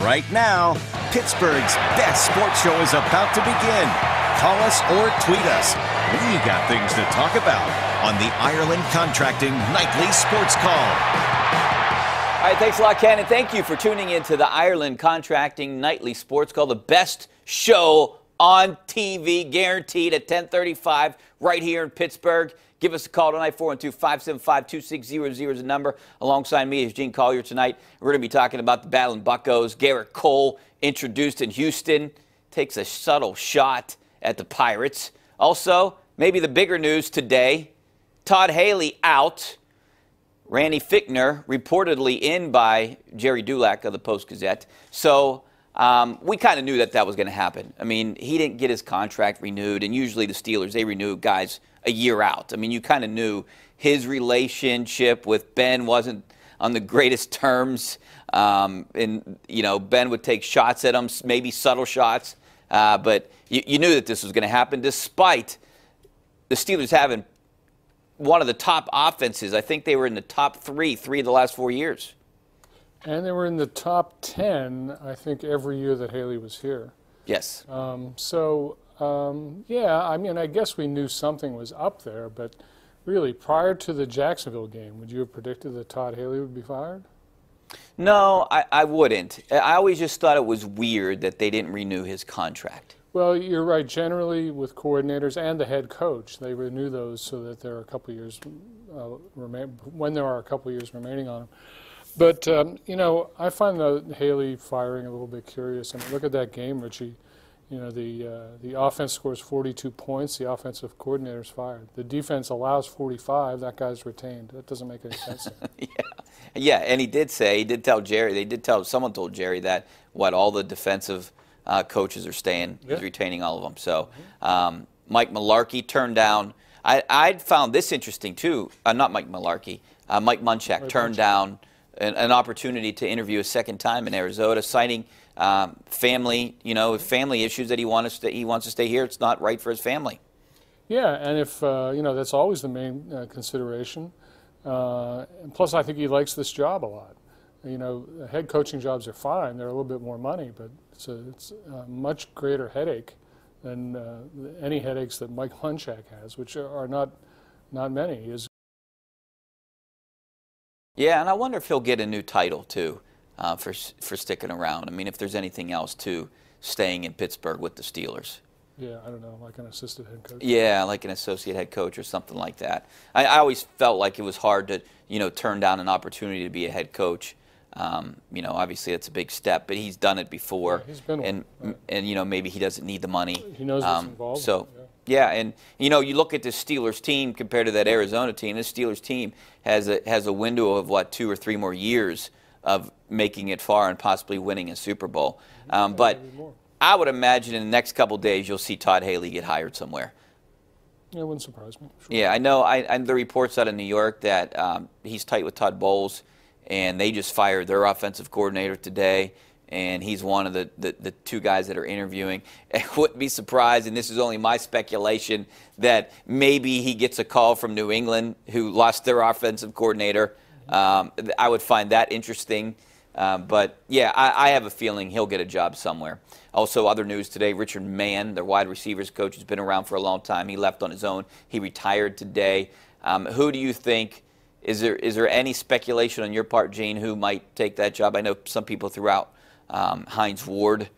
Right now, Pittsburgh's best sports show is about to begin. Call us or tweet us. We got things to talk about on the Ireland Contracting Nightly Sports Call. All right, thanks a lot, Ken, and thank you for tuning in to the Ireland Contracting Nightly Sports Call, the best show on TV, guaranteed at 10:35 right here in Pittsburgh. Give us a call tonight, 412-575-2600 is the number. Alongside me is Gene Collier tonight. We're going to be talking about the Battle in Buccos. Garrett Cole, introduced in Houston, takes a subtle shot at the Pirates. Also, maybe the bigger news today, Todd Haley out. Randy Fichtner reportedly in by Jerry Dulac of the Post-Gazette. So we kind of knew that was going to happen. I mean, he didn't get his contract renewed, and usually the Steelers, they renew guys a year out. I mean, you kind of knew his relationship with Ben wasn't on the greatest terms. And, you know, Ben would take shots at him, maybe subtle shots. But you knew that this was going to happen, despite the Steelers having one of the top offenses. I think they were in the top three of the last 4 years. And they were in the top 10, I think, every year that Haley was here. Yes. Yeah, I mean, I guess we knew something was up there, but really, prior to the Jacksonville game, would you have predicted that Todd Haley would be fired? No, I wouldn't. I always just thought it was weird that they didn't renew his contract. Well, you're right. Generally, with coordinators and the head coach, they renew those so that there are a couple of years when there are a couple of years remaining on them. But you know, I find the Haley firing a little bit curious. I mean, look at that game, Richie. You know, the offense scores 42 points. The offensive coordinator's fired. The defense allows 45. That guy's retained. That doesn't make any sense. Yeah, and he did tell Jerry. Someone told Jerry that all the defensive coaches are staying. Yeah. He's retaining all of them. So Mike Mularkey turned down. I found this interesting too. Not Mike Mularkey. Mike Munchak turned down an opportunity to interview a second time in Arizona, citing family issues that he wants to stay here. It's not right for his family. Yeah, and if you know, that's always the main consideration. And plus, I think he likes this job a lot. You know, head coaching jobs are fine; they're a little bit more money, but it's a much greater headache than any headaches that Mike Munchak has, which are not many. Yeah, and I wonder if he'll get a new title too for sticking around. I mean, if there's anything else to staying in Pittsburgh with the Steelers. Yeah, I don't know, like an assistant head coach. Yeah, like an associate head coach or something like that. I always felt like it was hard to, you know, turn down an opportunity to be a head coach. You know, obviously that's a big step, but he's done it before. Yeah, he's been one. And you know, maybe he doesn't need the money. He knows what's involved. So yeah, and you know, you look at this Steelers team compared to that Arizona team. This Steelers team has a window of what, 2 or 3 more years of making it far and possibly winning a Super Bowl. But I would imagine in the next couple of days you'll see Todd Haley get hired somewhere. Yeah, it wouldn't surprise me. Sure. Yeah, I know. The reports out of New York that he's tight with Todd Bowles, and they just fired their offensive coordinator today, and he's one of the 2 guys that are interviewing. I wouldn't be surprised, and this is only my speculation, that maybe he gets a call from New England, who lost their offensive coordinator. I would find that interesting. But, yeah, I have a feeling he'll get a job somewhere. Also, other news today, Richard Mann, their wide receivers coach, has been around for a long time. He left on his own. He retired today. Who do you think, is there any speculation on your part, Gene, who might take that job? I know some people threw out Hines Ward.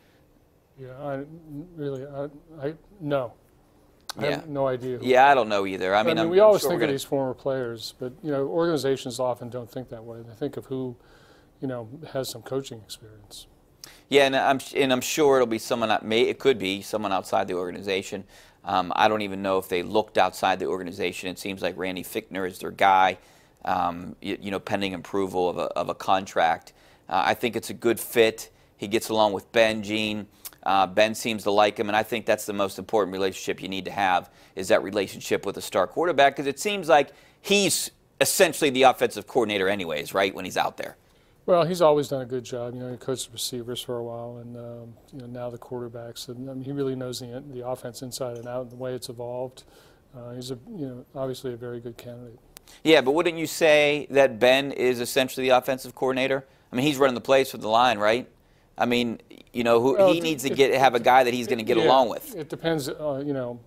Yeah, no. I have no idea. Yeah, I don't know either. I mean, we always think of these former players, but, you know, organizations often don't think that way. They think of who, you know, has some coaching experience. Yeah, and I'm sure it'll be someone. It could be someone outside the organization. I don't even know if they looked outside the organization. It seems like Randy Fichtner is their guy. You know, pending approval of a contract. I think it's a good fit. He gets along with Ben, Gene. Ben seems to like him, and I think that's the most important relationship you need to have, is that relationship with a star quarterback, because it seems like he's essentially the offensive coordinator anyways, right, when he's out there. Well, he's always done a good job. You know, he coached the receivers for a while, and you know, now the quarterbacks. And I mean, he really knows the offense inside and out and the way it's evolved. He's obviously a very good candidate. Yeah, but wouldn't you say that Ben is essentially the offensive coordinator? I mean, he's running the plays for the line, right? I mean, you know, he needs to have a guy that he's going to get along with. It depends, you know,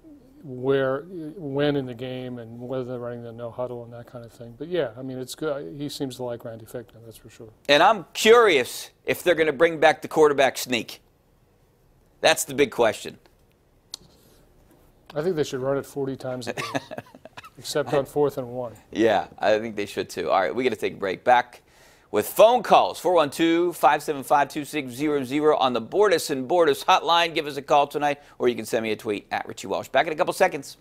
when in the game and whether they're running the no huddle and that kind of thing. But yeah, I mean, it's good. He seems to like Randy Fichtner, that's for sure. And I'm curious if they're going to bring back the quarterback sneak. That's the big question. I think they should run it 40 times a game, except on 4th and 1. Yeah, I think they should too. All right, we got to take a break. Back with phone calls, 412-575-2600 on the Bordas and Bordas hotline. Give us a call tonight, or you can send me a tweet at Richie Walsh. Back in a couple seconds.